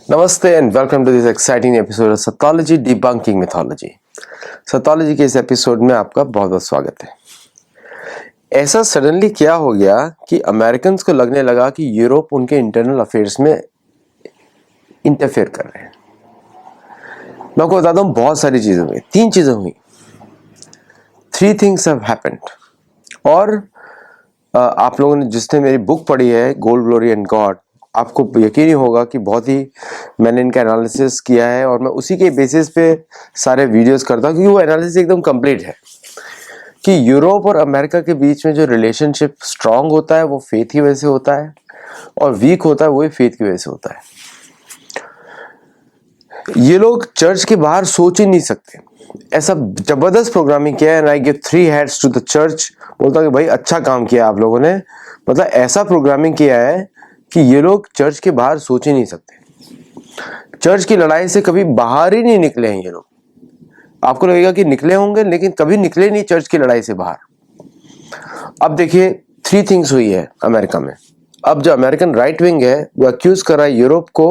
नमस्ते and welcome to this exciting episode of Satology debunking mythology. Satology के इस episode में आपका बहुत बहुत स्वागत है। ऐसा सडनली क्या हो गया कि अमेरिकन्स को लगने लगा कि यूरोप उनके इंटरनल अफेयर्स में इंटरफेयर कर रहे हैं। मैं आपको बताता हूँ, बहुत सारी चीजें हुई, 3 चीजें हुई। 3 थिंग्स हैव हैपेंड। और आप लोगों ने जिसने मेरी बुक पढ़ी है गोल्ड ग्लोरी एंड गॉड, आपको यकीन ही होगा कि बहुत ही मैंने इनका एनालिसिस किया है और मैं उसी के बेसिस पे सारे वीडियोस करता हूँ, क्योंकि वो एनालिसिस एकदम कंप्लीट है कि यूरोप और अमेरिका के बीच में जो रिलेशनशिप स्ट्रांग होता है वो फेथ की वजह से होता है, और वीक होता है वो फेथ की वजह से होता है। ये लोग चर्च के बाहर सोच ही नहीं सकते। ऐसा जबरदस्त प्रोग्रामिंग किया है, and I give 3 hats to the church. बोलता कि भाई अच्छा काम किया आप लोगों ने, मतलब ऐसा प्रोग्रामिंग किया है कि ये लोग चर्च के बाहर सोच ही नहीं सकते। चर्च की लड़ाई से कभी बाहर ही नहीं निकले हैं ये लोग। आपको लगेगा कि निकले होंगे, लेकिन कभी निकले नहीं चर्च की लड़ाई से बाहर। अब देखिए 3 थिंग्स हुई है अमेरिका में। अब जो अमेरिकन राइट विंग है वो अक्यूज कर रहा है यूरोप को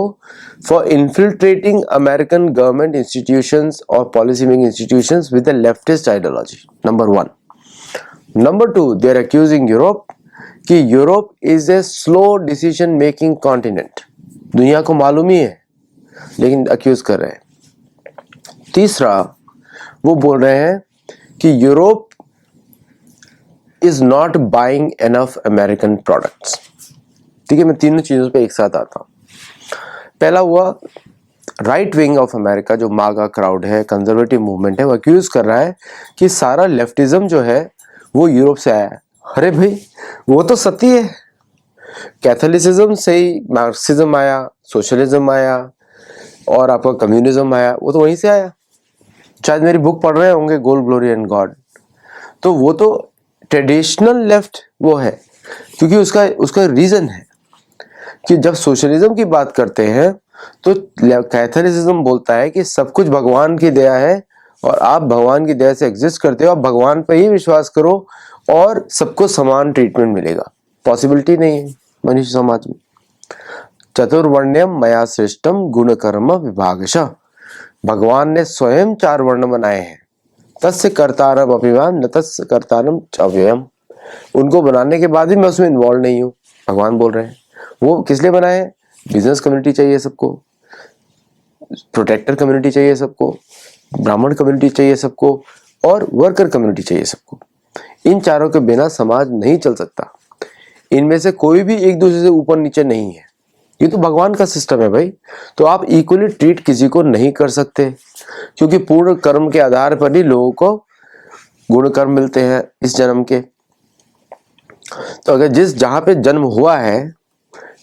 for infiltrating American government institutions और policy making institutions with a leftist ideology, number 1। Number 2, they are accusing Europe कि Europe is a slow decision making continent. दुनिया को मालूम ही है, लेकिन अक्यूज कर रहे हैं। तीसरा, वो बोल रहे हैं कि Europe is not buying enough American products. ठीक है, मैं तीनों चीजों पे एक साथ आता हूं। पहला हुआ राइट विंग ऑफ अमेरिका, जो मागा क्राउड है, कंजर्वेटिव मूवमेंट है, वो अक्यूज कर रहा है कि सारा लेफ्टिज्म जो है वो यूरोप से आया है। अरे भाई, वो तो सत्य है। कैथोलिसिज्म से ही मार्क्सिज्म आया, सोशलिज्म आया और आपका कम्युनिज्म आया, वो तो वहीं से आया। शायद मेरी बुक पढ़ रहे होंगे गोल्ड ग्लोरी एंड गॉड, तो वो तो ट्रेडिशनल लेफ्ट वो है, क्योंकि उसका रीजन है कि जब सोशलिज्म की बात करते हैं तो कैथोलिसिज्म बोलता है कि सब कुछ भगवान की दया है और आप भगवान की दया से एग्जिस्ट करते हो, आप भगवान पर ही विश्वास करो और सबको समान ट्रीटमेंट मिलेगा। पॉसिबिलिटी नहीं है मनुष्य समाज में। चतुर्वर्ण्यम मया सृष्टम गुण कर्म विभागशः। भगवान ने स्वयं 4 वर्ण बनाए हैं। तस्य कर्तारम अभिमान न तस्य कर्तारम अव्ययम। उनको बनाने के बाद भी मैं उसमें इन्वॉल्व नहीं हूँ, भगवान बोल रहे हैं। वो किस लिए बनाए हैं? बिजनेस कम्युनिटी चाहिए सबको, प्रोटेक्टर कम्युनिटी चाहिए सबको, ब्राह्मण कम्युनिटी चाहिए सबको, और वर्कर कम्युनिटी चाहिए सबको। इन चारों के बिना समाज नहीं चल सकता। इनमें से कोई भी एक दूसरे से ऊपर नीचे नहीं है। ये तो भगवान का सिस्टम है भाई। तो आप इक्वली ट्रीट किसी को नहीं कर सकते, क्योंकि पूर्ण कर्म के आधार पर ही लोगों को गुण कर्म मिलते हैं इस जन्म के। तो अगर जहां पे जन्म हुआ है,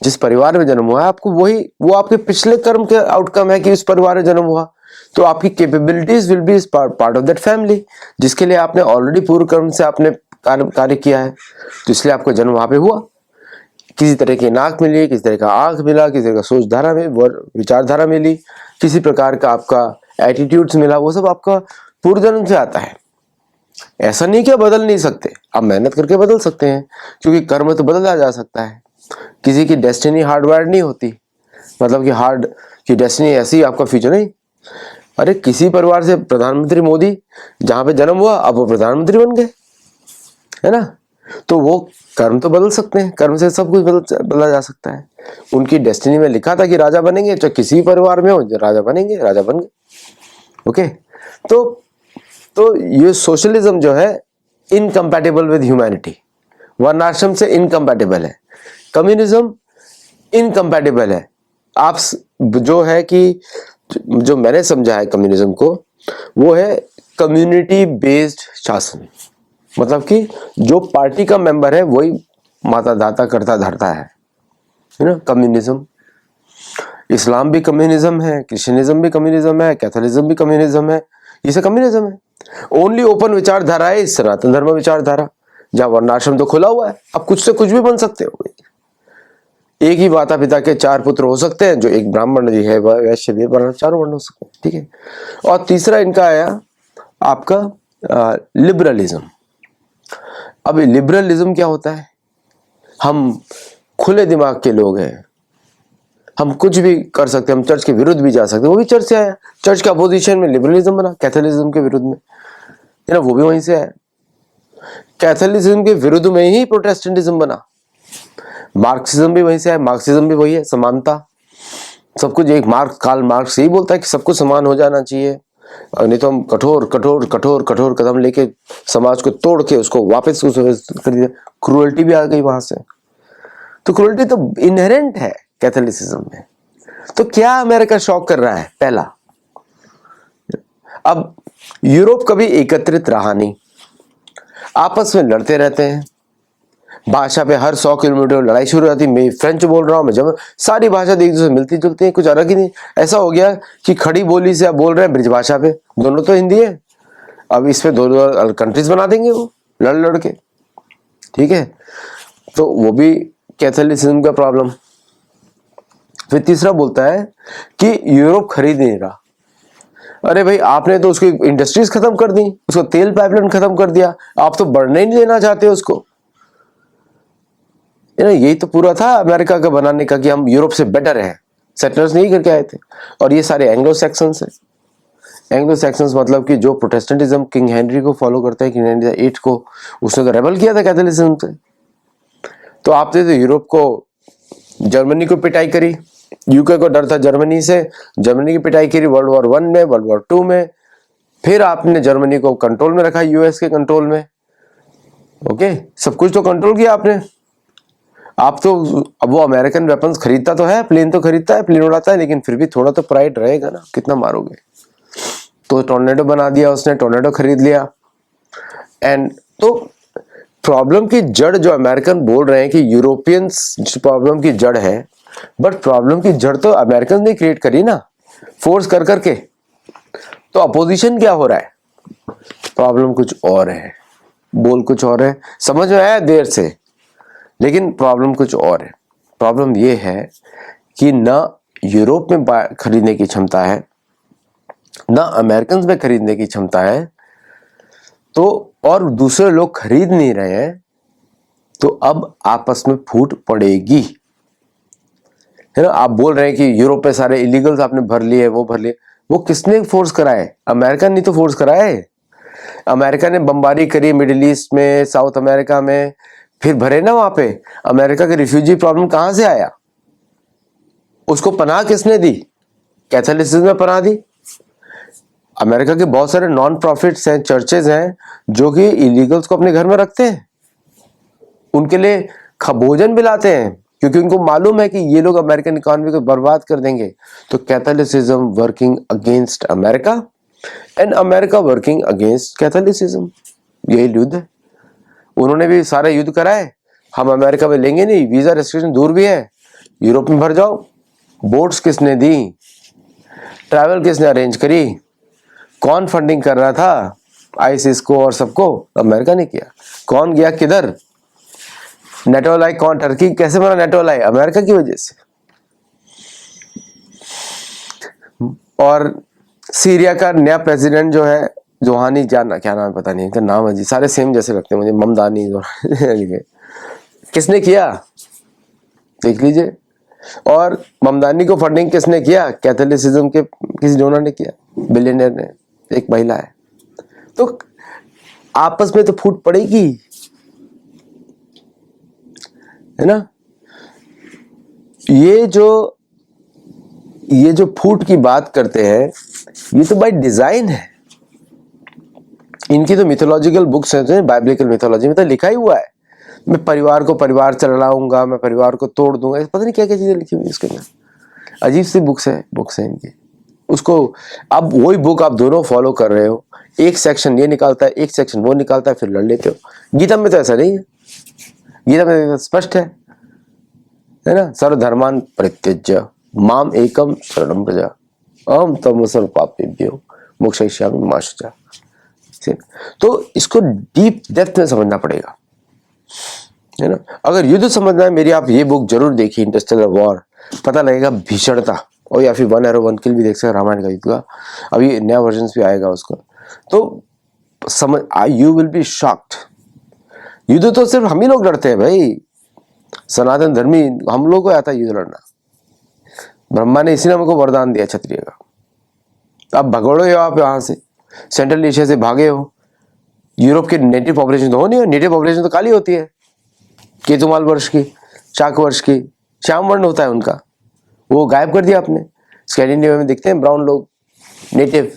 जिस परिवार में जन्म हुआ है, आपको वो आपके पिछले कर्म के आउटकम है कि उस परिवार में जन्म हुआ, तो आपकी capabilities will be part of that family, जिसके लिए आपने ऑलरेडी पूर्व कर्म से आपने कार्य किया है, तो इसलिए आपका जन्म वहां पे हुआ। किसी तरह की नाक मिली, किसी तरह का आंख मिला, किसी तरह का सोच धारा में विचारधारा मिली, किसी प्रकार का आपका एटीट्यूड्स मिला, वो सब आपका पूर्व जन्म से आता है। ऐसा नहीं कि बदल नहीं सकते, आप मेहनत करके बदल सकते हैं, क्योंकि कर्म तो बदला जा सकता है। किसी की डेस्टिनी हार्डवायर्ड नहीं होती, मतलब कि हार्ड की डेस्टिनी ऐसी आपका फ्यूचर नहीं। अरे किसी परिवार से प्रधानमंत्री मोदी जहां पे जन्म हुआ, अब वो प्रधानमंत्री बन गए, है ना। तो वो कर्म तो बदल सकते हैं, कर्म से सब कुछ बदला जा सकता है। उनकी डेस्टिनी में लिखा था कि राजा बनेंगे, चाहे किसी परिवार में हो, राजा बनेंगे, राजा बन गए। ओके, तो ये सोशलिज्म जो है इनकम्पैटिबल विद ह्यूमैनिटी, वर्णाश्रम से इनकम्पैटिबल है। कम्युनिज्म इनकम्पैटिबल है। आप जो है कि जो मैंने समझा है कम्युनिज्म को, वो है कम्युनिटी बेस्ड शासन। मतलब कि जो पार्टी का मेंबर है वही माता दाता करता धरता है ना, कम्युनिज्म। इस्लाम भी कम्युनिज्म है, क्रिश्चियनिज्म भी कम्युनिज्म है, कैथोलिज्म भी कम्युनिज्म है, ये सब कम्युनिज्म है। ओनली ओपन विचारधारा है इस सनातन धर्म विचारधारा, जहां वर्णाश्रम तो खुला हुआ है, आप कुछ से कुछ भी बन सकते हो। एक ही माता पिता के 4 पुत्र हो सकते हैं, जो एक ब्राह्मण भी है, वैश्य भी है, चारों वर्ण हो सकते हैं। ठीक है। और तीसरा इनका आया आपका लिबरलिज्म। अब लिबरलिज्म क्या होता है? हम खुले दिमाग के लोग हैं, हम कुछ भी कर सकते हैं, हम चर्च के विरुद्ध भी जा सकते हैं, वो भी चर्च से आया। चर्च के अपोजिशन में लिबरलिज्म बना, कैथोलिज्म के विरुद्ध में, है ना, वो भी वहीं से आया। कैथोलिज्म के विरुद्ध में ही प्रोटेस्टेंटिज्म बना। मार्क्सिज्म भी वहीं से आया, मार्क्सिज्म भी वही है, समानता, सब कुछ एक। कार्ल मार्क्स यही बोलता है कि सबको समान हो जाना चाहिए, नहीं तो हम कठोर कठोर कठोर कठोर कदम लेके समाज को तोड़ के उसको वापस कर दिया। क्रूअल्टी भी आ गई वहां से। तो क्रूअल्टी तो इनहेरेंट है कैथोलिसिज्म में। तो क्या अमेरिका शॉक कर रहा है? पहला, अब यूरोप कभी एकत्रित रहा नहीं, आपस में लड़ते रहते हैं। भाषा पे हर 100 किलोमीटर लड़ाई शुरू हो जाती। मैं फ्रेंच बोल रहा हूँ, मैं जर्मन, सारी भाषा एक दूसरे से मिलती जुलती है, कुछ अलग ही नहीं। ऐसा हो गया कि खड़ी बोली से आप बोल रहे हैं ब्रिज भाषा पे, दोनों तो हिंदी है, अब इस पे दो कंट्रीज बना देंगे वो लड़ लड़ के, ठीक है। तो वो भी कैथोलिसिज्म का प्रॉब्लम। फिर तीसरा बोलता है कि यूरोप खरीद नहीं रहा। अरे भाई, आपने तो उसकी इंडस्ट्रीज खत्म कर दी, उसको तेल पाइपलाइन खत्म कर दिया, आप तो बढ़ने ही नहीं देना चाहते उसको। यही तो पूरा था अमेरिका का बनाने का, कि हम यूरोप से बेटर हैं। सेटलर्स नहीं करके आए थे, और ये सारे एंग्लो सैक्सन्स हैं। एंग्लो सैक्सन्स मतलब कि जो प्रोटेस्टेंटिज्म किंग हेनरी को फॉलो करते हैं, किंग हेनरी 8 को, उसने तो रेबल किया था कैथोलिसिज्म से। तो आपने तो यूरोप को, जर्मनी को पिटाई करी, यूके को डर था जर्मनी से, जर्मनी की पिटाई करी वर्ल्ड वॉर 1 में, वर्ल्ड वॉर 2 में। फिर आपने जर्मनी को कंट्रोल में रखा, यूएस के कंट्रोल में। ओके, सब कुछ तो कंट्रोल किया आपने। आप तो, अब वो अमेरिकन वेपन्स खरीदता तो है, प्लेन तो खरीदता है, प्लेन उड़ाता है, लेकिन फिर भी थोड़ा तो प्राइड रहेगा ना, कितना मारोगे। तो टोर्नेडो बना दिया उसने, टोर्नेडो खरीद लिया। एंड तो प्रॉब्लम की जड़ जो अमेरिकन बोल रहे हैं कि यूरोपियंस प्रॉब्लम की जड़ है, बट प्रॉब्लम की जड़ तो अमेरिकन ने क्रिएट करी ना, फोर्स कर करके। तो अपोजिशन क्या हो रहा है? प्रॉब्लम कुछ और है, बोल कुछ और है, समझ में आया देर से, लेकिन प्रॉब्लम कुछ और है। प्रॉब्लम ये है कि ना यूरोप में खरीदने की क्षमता है, ना अमेरिकन में खरीदने की क्षमता है, तो और दूसरे लोग खरीद नहीं रहे हैं, तो अब आपस में फूट पड़ेगी, है ना। आप बोल रहे हैं कि यूरोप पे सारे इलीगल्स आपने भर लिए, वो भर लिए, वो किसने फोर्स कराए? अमेरिका ने तो फोर्स कराए। अमेरिका ने बमबारी करी मिडिल ईस्ट में, साउथ अमेरिका में, फिर भरे ना वहां पे। अमेरिका के रिफ्यूजी प्रॉब्लम कहां से आया? उसको पनाह किसने दी? कैथोलिसिज्म में पनाह दी। अमेरिका के बहुत सारे नॉन प्रॉफिट्स हैं, चर्चेज हैं, जो कि इलीगल्स को अपने घर में रखते हैं, उनके लिए भोजन भी लाते हैं, क्योंकि उनको मालूम है कि ये लोग अमेरिकन इकोनॉमी को बर्बाद कर देंगे। तो Catholicism working against America and America working against Catholicism, यही युद्ध है। उन्होंने भी सारे युद्ध कराए, हम अमेरिका में लेंगे नहीं, वीजा रेस्ट्रिक्शन दूर भी है, यूरोप में भर जाओ। बोट्स किसने दी? ट्रैवल किसने अरेंज करी? कौन फंडिंग कर रहा था आईसिस को और सबको? अमेरिका ने किया। कौन गया किधर? नेटो लाई कौन? टर्की कैसे बना नेटो लाई? अमेरिका की वजह से। और सीरिया का नया प्रेसिडेंट जो है, जोहानी, जाना क्या नाम है पता नहीं, इनका नाम है जी, सारे सेम जैसे लगते हैं मुझे, ममदानी किसने किया? देख लीजिए। और ममदानी को फंडिंग किसने किया? कैथोलिसिज्म के किसी डोनर ने किया, बिलियनर ने, एक महिला है। तो आपस में तो फूट पड़ेगी, है ना। ये जो फूट की बात करते हैं, ये तो बाय डिजाइन है। इनकी तो मिथोलॉजिकल बुक्स हैं, बाइबलिकल मिथोलॉजी में तो लिखा ही हुआ है, मैं परिवार को परिवार चलाऊंगा, मैं परिवार को तोड़ दूंगा, पता नहीं क्या क्या चीजें लिखी हुई इसके अंदर। अजीब सी बुक्स है इनकी। उसको अब वही बुक आप दोनों फॉलो कर रहे हो, एक सेक्शन ये निकालता है, एक सेक्शन वो निकालता है, फिर लड़ लेते हो। गीता में तो ऐसा नहीं है, गीता में स्पष्ट है ना, सर्वधर्मान् परित्यज्य माम एकम शरणं व्रज अहं त्वं सर्व पापेभ्यो मोक्षयिष्यामि मा शुचा। तो इसको डीप डेप्थ में समझना पड़ेगा, है ना। अगर युद्ध समझना है मेरी, आप ये बुक जरूर देखिए, इंटरस्टेलर वॉर, पता लगेगा भीषणता। और या फिर 1 एरो 1 किल भी देख सकते, रामायण का युद्ध का, अभी नया वर्जन भी आएगा उसका, तो समझ, यू विल बी शॉक्ड। युद्ध तो सिर्फ हम ही लोग लड़ते हैं भाई, सनातन धर्मी हम लोग को आता है युद्ध लड़ना, ब्रह्मा ने इसी ने हमको वरदान दिया क्षत्रिय का। तो आप भगोड़े हो आप यहाँ से, सेंट्रल एशिया से भागे हो। यूरोप के नेटिव पॉपुलेशन तो हो नहीं, नेटिव पॉपुलेशन तो काली होती है, केतुमाल वर्ष की, शाक वर्ष की, श्याम वर्ण होता है उनका, वो गायब कर दिया आपने। स्कैंडिनेविया में दिखते हैं ब्राउन लोग नेटिव,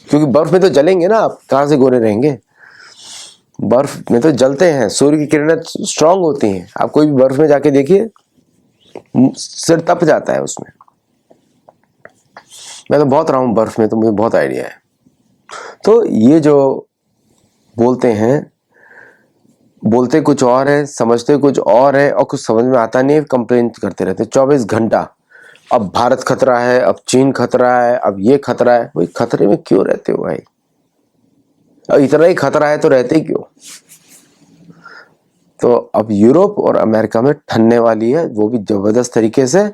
क्योंकि बर्फ में तो जलेंगे ना, आप कहाँ से गोरे रहेंगे, बर्फ में तो जलते हैं, सूर्य की किरणें स्ट्रांग होती हैं। आप कोई भी बर्फ में जाके देखिए, सिर तप जाता है उसमें। मैं तो बहुत रहा हूँ बर्फ में, तो मुझे बहुत आइडिया है। तो ये जो बोलते हैं, बोलते कुछ और है, समझते कुछ और है, और कुछ समझ में आता नहीं है, कंप्लेन करते रहते 24 घंटा। अब भारत खतरा है, अब चीन खतरा है, अब ये खतरा है। भाई खतरे में क्यों रहते हो भाई? अब इतना ही खतरा है तो रहते ही क्यों? तो अब यूरोप और अमेरिका में ठनने वाली है, वो भी जबरदस्त तरीके से,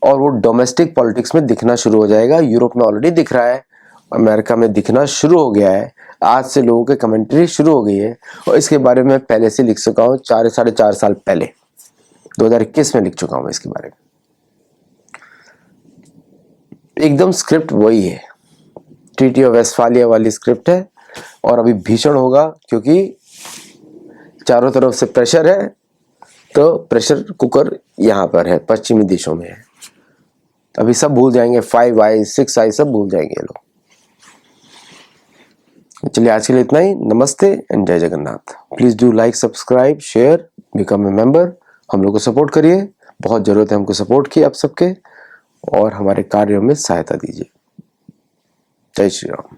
और वो डोमेस्टिक पॉलिटिक्स में दिखना शुरू हो जाएगा। यूरोप में ऑलरेडी दिख रहा है, अमेरिका में दिखना शुरू हो गया है। आज से लोगों के कमेंट्री शुरू हो गई है, और इसके बारे में पहले से लिख चुका हूँ, 4-4.5 साल पहले 2021 में लिख चुका हूँ इसके बारे में। एकदम स्क्रिप्ट वही है, ट्रीटी ऑफ वेस्टफालिया वाली स्क्रिप्ट है। और अभी भीषण होगा, क्योंकि चारों तरफ से प्रेशर है, तो प्रेशर कुकर यहाँ पर है, पश्चिमी देशों में है। अभी सब भूल जाएंगे, 5 आई 6 आई सब भूल जाएंगे लोग। चलिए आज के लिए इतना ही। नमस्ते एंड जय Jagannath. Please do like, subscribe, share, become a member. हम लोग को सपोर्ट करिए, बहुत जरूरत है हमको सपोर्ट की आप सबके, और हमारे कार्यों में सहायता दीजिए। जय श्री राम।